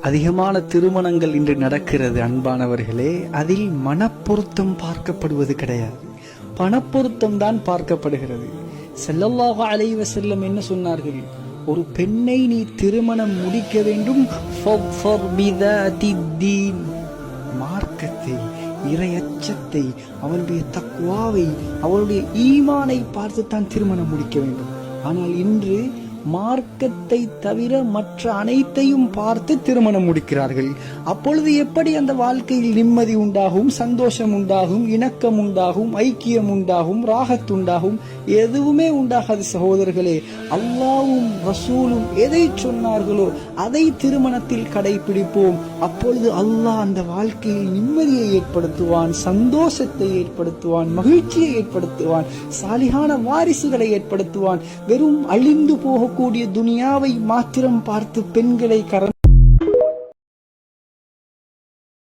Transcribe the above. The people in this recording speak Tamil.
அதிகமான திருமணங்கள் இன்று நடக்கிறது அன்பானவர்களே. அதில் மனப்பொருத்தம் பார்க்கப்படுவது கிடையாது, பணப்பொருத்தம் தான் பார்க்கப்படுகிறது. ஸல்லல்லாஹு அலைஹி வஸல்லம் என்ன சொன்னார்கள்? ஒரு பெண்ணை நீ திருமணம் முடிக்க வேண்டும், மார்க்கத்தை, இறையச்சத்தை, அவனுடைய தக்வாவை, அவனுடைய ஈமானை பார்த்துத்தான் திருமணம் முடிக்க வேண்டும். ஆனால் இன்று மார்க்கத்தை தவிர மற்ற அனைத்தையும் பார்த்து திருமணம் முடிக்கிறார்கள். அப்பொழுது எப்படி அந்த வாழ்க்கையில் நிம்மதி உண்டாகும், சந்தோஷம் உண்டாகும், இணக்கம் உண்டாகும், ஐக்கியம் உண்டாகும், ராகத் உண்டாகும்? எதுவுமே உண்டாகாது சகோதரர்களே. அல்லாஹ்வும் ரசூலும் எதை சொன்னார்களோ அதை திருமணத்தில் கடைபிடிப்போம். அப்பொழுது அல்லாஹ் அந்த வாழ்க்கையில் நிம்மதியை ஏற்படுத்துவான், சந்தோஷத்தை ஏற்படுத்துவான், மகிழ்ச்சியை ஏற்படுத்துவான், சாலிகான வாரிசுகளை ஏற்படுத்துவான். வெறும் அழிந்து போகக்கூடிய துனியாவை மாத்திரம் பார்த்து பெண்களை